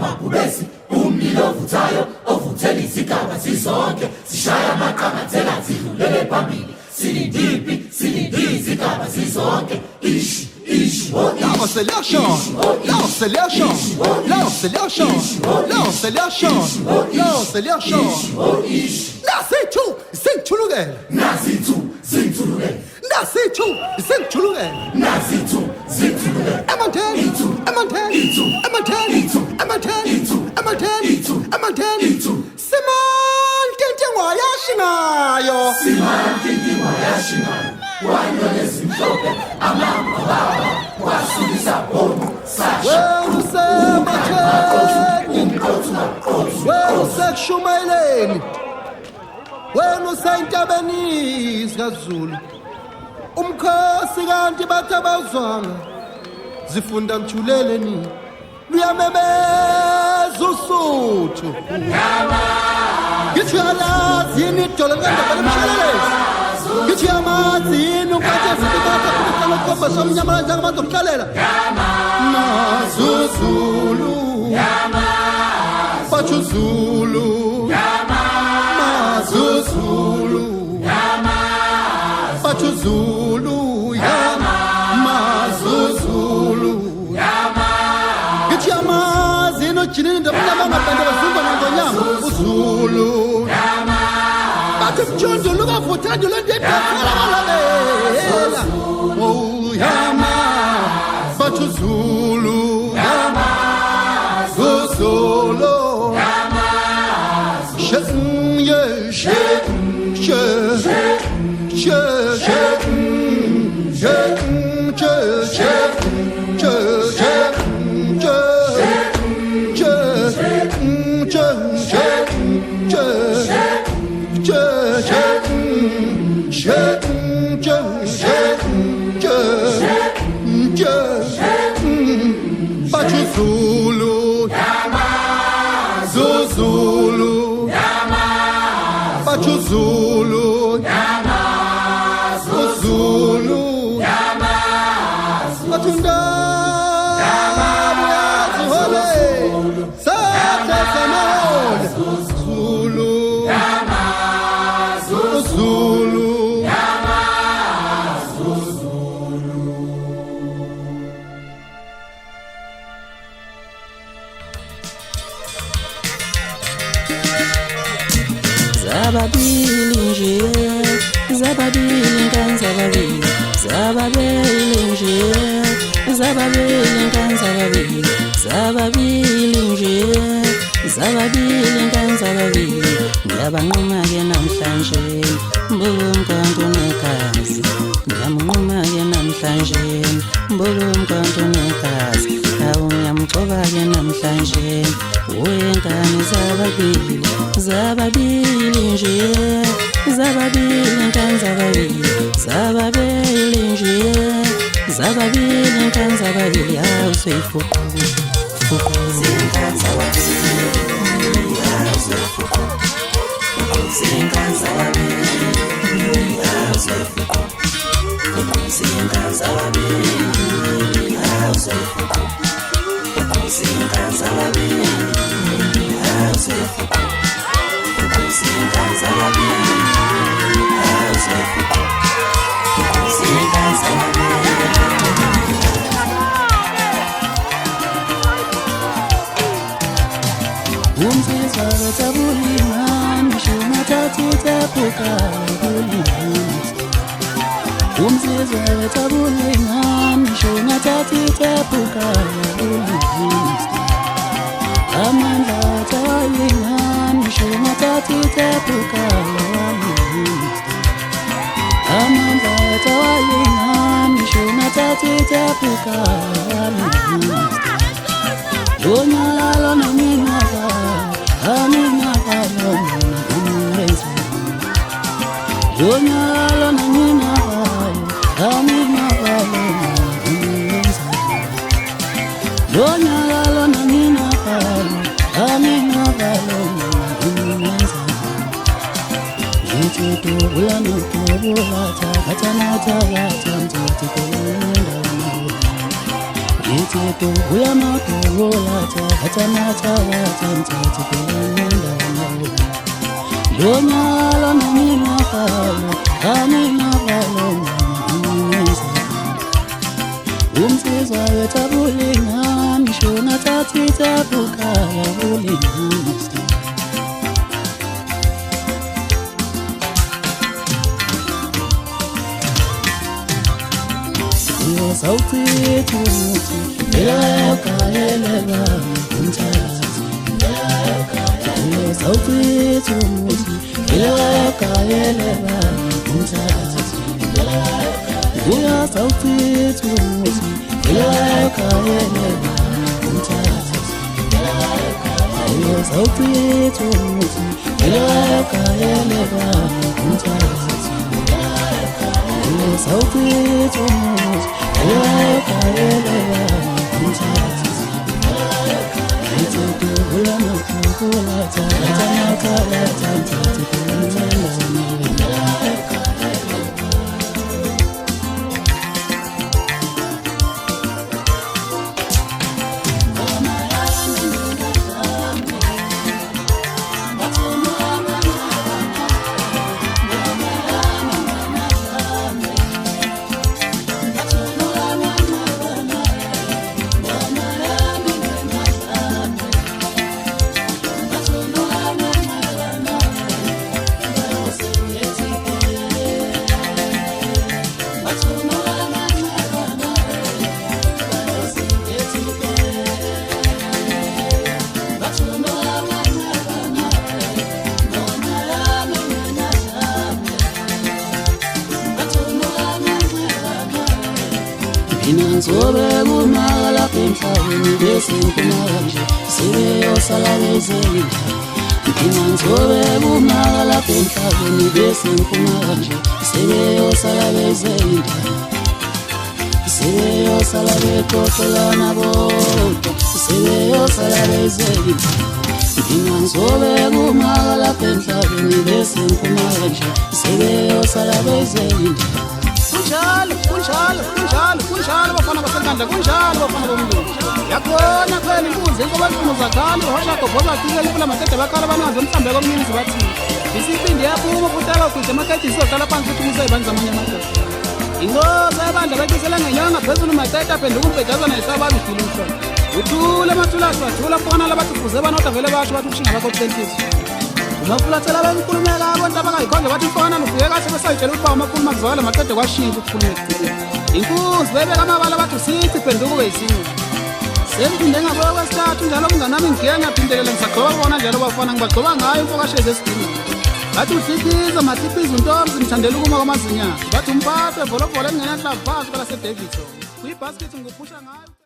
Mabubesi umlilo ovuthayo ovuthela izigaba zizonke sishaya amaqamathela zidlulele phambili silindiphi izigaba zizonke ish Now selection, now selection, now selection, now selection, now selection. Nasitu singchulugela, nasitu zingthulukela, nasitu singchulugela, nasitu zingthulukela. Amaten. Simantintingwa yashinayo. Wano lezimhlophe amama baba wasubisa bono sasha. Wena usekushumayeleni, wena usentabeni zikaZulu, umkhosi kanti bathi abazwanga zifunda mthuleleni luyamemeza usuthu ngithi uyalazi yini idolo likandaba lemshelelezi ngithi uyamazi yini umphathi ezibibatha somnyama njengabantu okuhlalela mazuzulu batsho Zulu mazuzulu batsho Zulu mazuzulu ngithi uyamazi yini ojinini ndabanyama ngapende bazumba ngonyama uZulu bathi mjondolo ukavuthandwa lento edafalabalela yama batsho Zulu Zulu Zulu, Zulu, Matunda, Zulu, Zulu. Zababili nje, zababili nkanzababili, zababili nje, zababili nkanzababili, zababili nje, zababili nkanzababili. Ngiyabanquma-ke namhlanje, mbuka umkhonto negazi. Ngiyamunquma-ke namhlanje, mbuka umkhonto negazi. Hawu ngiyamgcoba-ke namhlanje, wengane zababili, zababili nje, zababili nkanzababili, zababili nje, zababili nkanzababili. Hawu seyifuqa zinkanzababili, hawu seyifuqa zinkanzababili, hawu seyifuqa zinkanzababili, hawu seyifuqa zinkanzababili, hawu seyifuqa zinkanzababili, hawu seyifuqa zinkanzababili. Umsizwa wethabulingani shumathathu tepuka kulingani. Umsizwa wethabulingani shumathathu tepuka kulingani. Amandla tawalingani shumathathu tepuka kulingani. Amandla tawalingani shumathathu tepuka kulingani. Lonyalo nominaka, aminaka lona umlenze. Lonyalo nominaka, aminaka lona umlenze. Lonyalo nominaka, aminaka lona umlenze. ulana kubula takatana takatanta tikulenda Yiteko ulana kubula takatana takatanta tikulenda Lonya lona mina palo amina palo Umsizwa wethabulingani nishona tathitha bukala bulingani Sauti tumuti Ela kaelela kumthazi Sauti tumuti Ela kaelela kumthazi Uya sauti tumuti Ela kaelela kumthazi Uya sauti tumuti Ela kaelela kumthazi Sauti tumuti Ela kaelela kumthazi Yiteko ulana kubula takatana takatanta tikulenda Inanzobe kumala emhlabeni bese kumanje sebeyosala bezenza Inanzobe kumala emhlabeni bese kumanje sebeyosala bezenza Sebeyosala bekokolana bodwa sebeyosala bezenza Inanzobe kumala emhlabeni bese kumanje sebeyosala bezenza Kunjalo bafana basenkandla kunjalo bafana bomlungu yakhona phela inkunzi enkobantu zakhalo hosha gobhoza kile kula matete bakhala banazo mhlambe komnini zibathi isiphindi yaphuma futhi akugcide amakhadi sizoqala phansi ukuthi umsebenzi amanye amadoda ingozi abandla bakisela ngenyanga phezulu matete aphenduka umbedazana esababi idile umhlolo uthule amathulasi bathula fona labathi kuze banodwa vele basho bathi ushinga bakho kuhlentisi umafulathela benkulumeka abantu abangayikhonje bathi mfana lufike kahle besayitshela ukuthi amakhulu makuzwakala matete kwashintsha ukukhulumeka inkunzi bebeka amabala bathi usithi phenduka ube yisinye sengiphinde ngabuya kwesithathu njalo kunganami ngigiye ngiyaphindelela ngisagcoba bona njalo bafana ngibagcoba ngayo imfokashezi esidini bathi uhlitiza mathipiza untombi ngithandela ukuma kwamazinyana bathi umphathe volobholo engingenahlavu phansi kwelasedavidson kuyibhaskithi ngikuphusha ngayo